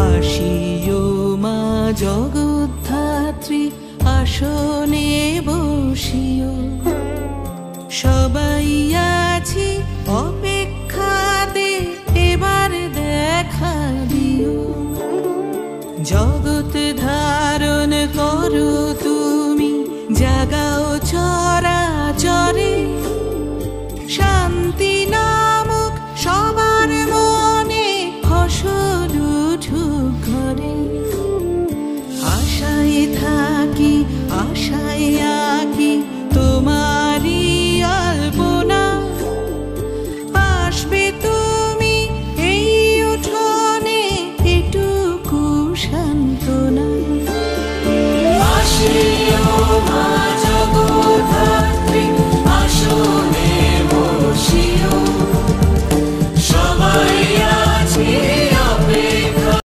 আসিও মা জগদ্ধাত্রী, আসনে বসিও, সবাই আছি অপেক্ষাতে, এবার দেখা দিও। জগৎ ধারণ করো তুমি, জাগাও চরাচরে, শান্তি নামক সবার মনে ফসল উঠুক ঘরে। আশায় থাকি, আশায় আঁকি তোমারই আলপনা, আসবে তুমি এই উঠোনে, এটুকু সান্ত্বনা। আসিও মা